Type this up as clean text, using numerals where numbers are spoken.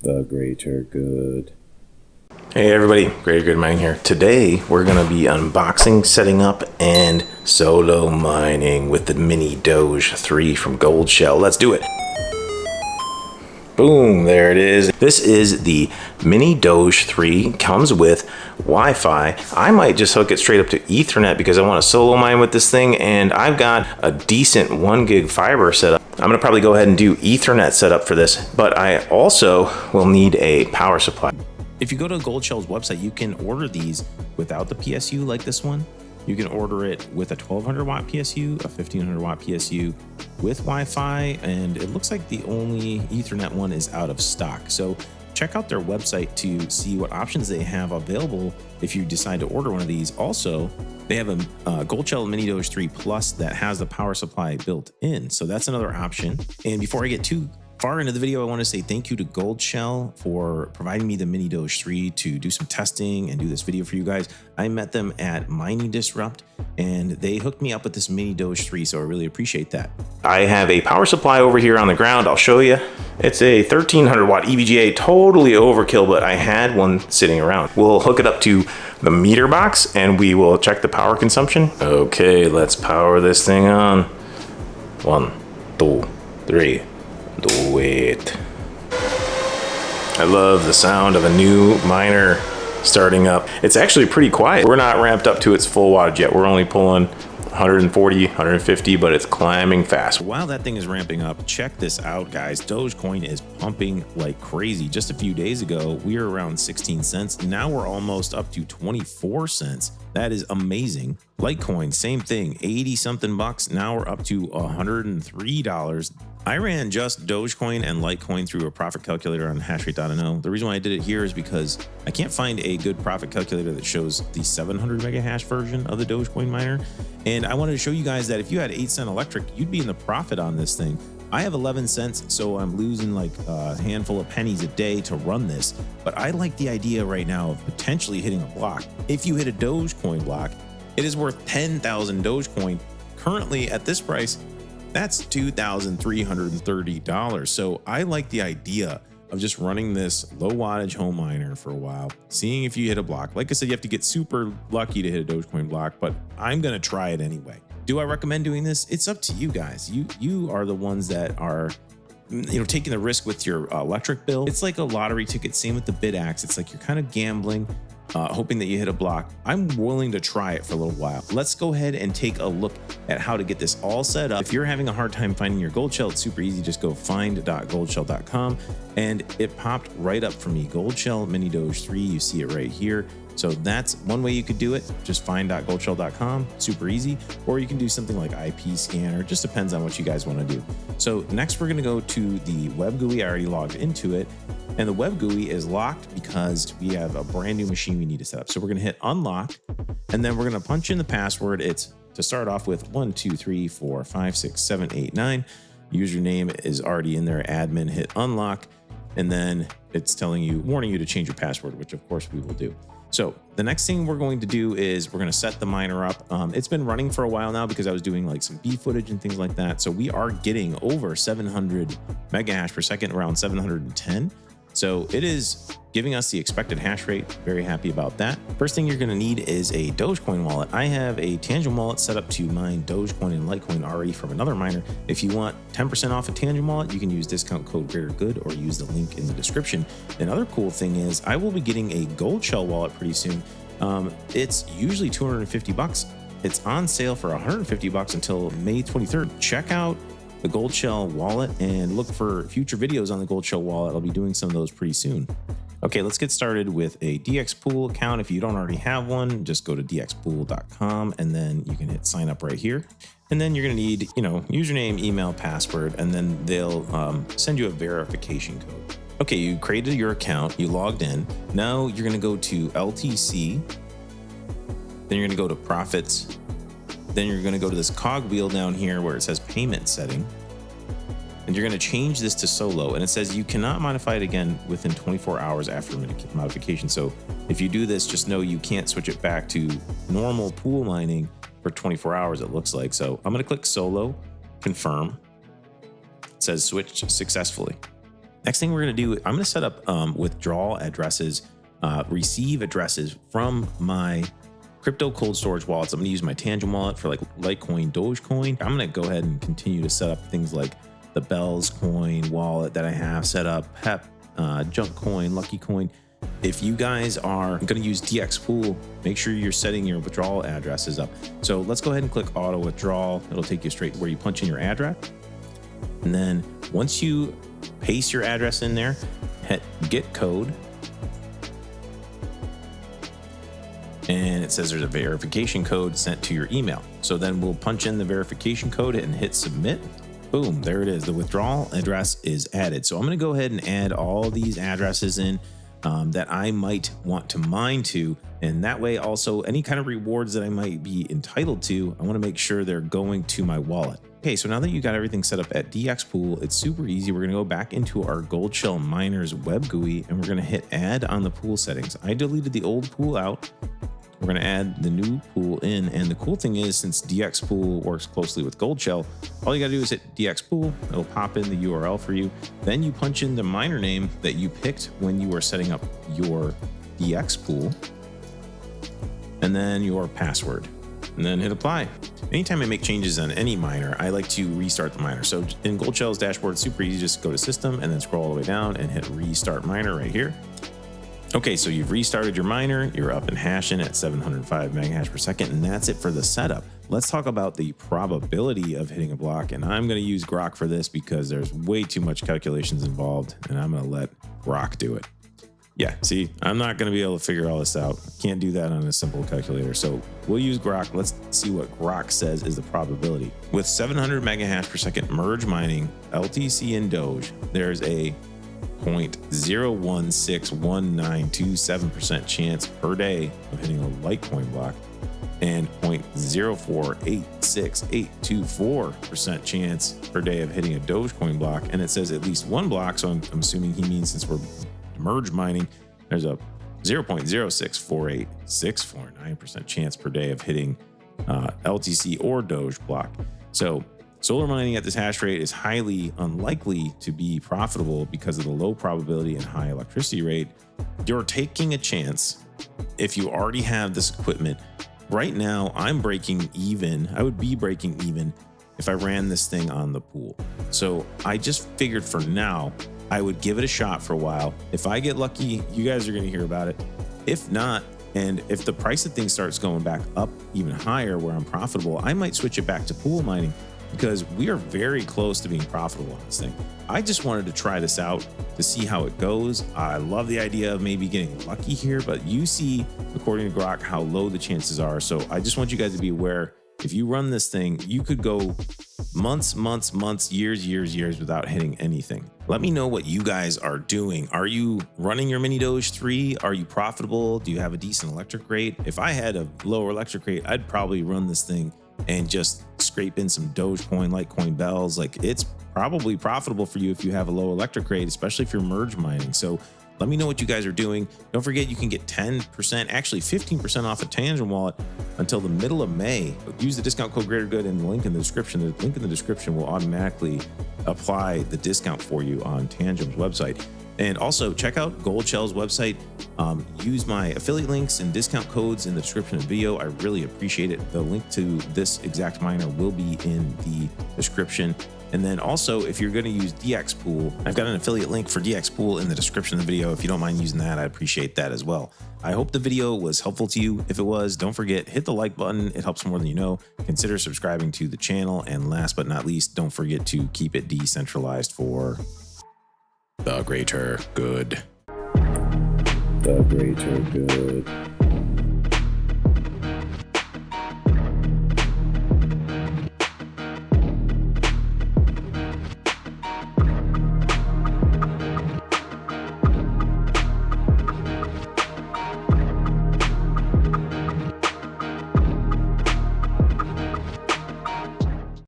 The greater good. Hey everybody, Greater Good Mining here. Today we're going to be unboxing, setting up, and solo mining with the Mini Doge 3 from Goldshell. Let's do it. Boom, there it is. This is the Mini Doge 3. Comes with Wi-Fi. I might just hook it straight up to Ethernet because I want to solo mine with this thing, and I've got a decent 1 gig fiber setup. I'm going to probably go ahead and do Ethernet setup for this, but I also will need a power supply. If you go to Goldshell's website, you can order these without the PSU like this one. You can order it with a 1200 watt PSU, a 1500 watt PSU with Wi-Fi, and it looks like the only Ethernet one is out of stock. So check out their website to see what options they have available if you decide to order one of these. Also, they have a Goldshell Mini Doge 3 Plus that has the power supply built in. So that's another option. And before I get too far into the video, I want to say thank you to Goldshell for providing me the Mini Doge 3 to do some testing and do this video for you guys. I met them at Mining Disrupt and they hooked me up with this Mini Doge 3, so I really appreciate that. I have a power supply over here on the ground. I'll show you. It's a 1300 watt EVGA, totally overkill, but I had one sitting around. We'll hook it up to the meter box and we will check the power consumption. Okay, let's power this thing on. 1, 2, 3. Do it. I love the sound of a new miner starting up. It's actually pretty quiet. We're not ramped up to its full wattage yet. We're only pulling 140, 150, but it's climbing fast. While that thing is ramping up, check this out, guys. Dogecoin is pumping like crazy. Just a few days ago, we were around 16 cents. Now we're almost up to 24 cents. That is amazing. Litecoin, same thing, 80 something bucks. Now we're up to $103. I ran just Dogecoin and Litecoin through a profit calculator on hashrate.no. The reason why I did it here is because I can't find a good profit calculator that shows the 700 mega hash version of the Dogecoin miner. And I wanted to show you guys that if you had 8 cent electric, you'd be in the profit on this thing. I have 11 cents, so I'm losing like a handful of pennies a day to run this. But I like the idea right now of potentially hitting a block. If you hit a Dogecoin block, it is worth 10,000 Dogecoin. Currently at this price, that's $2,330. So I like the idea of just running this low wattage home miner for a while, seeing if you hit a block. Like I said, you have to get super lucky to hit a Dogecoin block, but I'm going to try it anyway. Do I recommend doing this? It's up to you guys. You are the ones that are, taking the risk with your electric bill. It's like a lottery ticket. Same with the BitAxe. It's like you're kind of gambling, hoping that you hit a block. I'm willing to try it for a little while. Let's go ahead and take a look at how to get this all set up. If you're having a hard time finding your Goldshell, it's super easy. Just go find.goldshell.com and it popped right up for me. Goldshell Mini Doge 3, you see it right here. So that's one way you could do it. Just find.goldshell.com, super easy. Or you can do something like IP scanner. Just depends on what you guys want to do. So next we're going to go to the web GUI. I already logged into it. And the web GUI is locked because we have a brand new machine we need to set up. So we're going to hit unlock and then we're going to punch in the password. It's to start off with 1, 2, 3, 4, 5, 6, 7, 8, 9. Username is already in there. Admin, hit unlock. And then it's warning you to change your password, which of course we will do. So the next thing we're going to do is we're going to set the miner up. It's been running for a while now because I was doing like some B footage and things like that. So we are getting over 700 mega hash per second, around 710. So it is giving us the expected hash rate. Very happy about that. First thing you're going to need is a Dogecoin wallet. I have a Tangent wallet set up to mine Dogecoin and Litecoin already from another miner. If you want 10% off a Tangent wallet, you can use discount code GreaterGood or use the link in the description. Another cool thing is I will be getting a Goldshell wallet pretty soon. It's usually 250 bucks. It's on sale for 150 bucks until May 23rd. Check out the Goldshell wallet and look for future videos on the Goldshell wallet. I'll be doing some of those pretty soon. Okay, let's get started with a DXPool account. If you don't already have one, just go to dxpool.com and then you can hit sign up right here. And then you're going to need, username, email, password, and then they'll send you a verification code. Okay, you created your account, you logged in. Now you're going to go to LTC. Then you're going to go to profits. Then you're going to go to this cog wheel down here where it says payment setting. And you're going to change this to solo. And it says you cannot modify it again within 24 hours after modification. So if you do this, just know you can't switch it back to normal pool mining for 24 hours, it looks like. So I'm going to click solo, confirm. It says switch successfully. Next thing we're going to do, I'm going to set up withdrawal addresses, receive addresses from my crypto cold storage wallets. I'm going to use my Tangent wallet for like Litecoin, Dogecoin. I'm going to go ahead and continue to set up things like the Bells coin wallet that I have set up, PEP, Junk Coin, Lucky Coin. If you guys are going to use DXPool, make sure you're setting your withdrawal addresses up. So let's go ahead and click auto withdrawal. It'll take you straight where you punch in your address. And then once you paste your address in there, hit get code. And it says there's a verification code sent to your email. So then we'll punch in the verification code and hit submit. Boom, there it is. The withdrawal address is added. So I'm going to go ahead and add all these addresses in that I might want to mine to. And that way also any kind of rewards that I might be entitled to, I want to make sure they're going to my wallet. Okay, so now that you got everything set up at DXPool, it's super easy. We're going to go back into our Goldshell Miners web GUI and we're going to hit add on the pool settings. I deleted the old pool out. We're going to add the new pool in. And the cool thing is, since DXPool works closely with Goldshell, all you got to do is hit DXPool. It'll pop in the URL for you. Then you punch in the miner name that you picked when you were setting up your DXPool, and then your password, and then hit apply. Anytime I make changes on any miner, I like to restart the miner. So in Goldshell's dashboard, it's super easy. Just go to system and then scroll all the way down and hit restart miner right here. Okay, so you've restarted your miner, you're up and hashing at 705 megahash per second, and that's it for the setup. Let's talk about the probability of hitting a block, and I'm going to use Grok for this because there's way too much calculations involved, and I'm going to let Grok do it. Yeah, see, I'm not going to be able to figure all this out. Can't do that on a simple calculator, so we'll use Grok. Let's see what Grok says is the probability. With 700 megahash per second merge mining, LTC and Doge, there's a 0.0161927% chance per day of hitting a Litecoin block and 0.0486824% chance per day of hitting a Dogecoin block. And it says at least one block, so I'm assuming he means since we're merge mining, there's a 0.0648649% chance per day of hitting LTC or Doge block. So solar mining at this hash rate is highly unlikely to be profitable because of the low probability and high electricity rate. You're taking a chance if you already have this equipment. Right now, I'm breaking even. I would be breaking even if I ran this thing on the pool. So I just figured for now, I would give it a shot for a while. If I get lucky, you guys are going to hear about it. If not, and if the price of things starts going back up even higher where I'm profitable, I might switch it back to pool mining, because we are very close to being profitable on this thing. I just wanted to try this out to see how it goes. I love the idea of maybe getting lucky here, but you see, according to Grok, how low the chances are. So I just want you guys to be aware, if you run this thing, you could go months, years without hitting anything. Let me know what you guys are doing. Are you running your Mini Doge 3? Are you profitable? Do you have a decent electric rate? If I had a lower electric rate, I'd probably run this thing and just scrape in some Dogecoin, Litecoin bells. Like, it's probably profitable for you if you have a low electric rate, especially if you're merge mining. So let me know what you guys are doing. Don't forget, you can get 10%, actually 15% off a Tangent wallet until the middle of May. Use the discount code GreaterGood and the link in the description. The link in the description will automatically apply the discount for you on Tangent's website. And also check out Goldshell's website. Use my affiliate links and discount codes in the description of the video. I really appreciate it. The link to this exact miner will be in the description. And then also, if you're going to use DXPool, I've got an affiliate link for DXPool in the description of the video. If you don't mind using that, I appreciate that as well. I hope the video was helpful to you. If it was, don't forget, hit the like button. It helps more than you know. Consider subscribing to the channel. And last but not least, don't forget to keep it decentralized for the greater good. The greater good.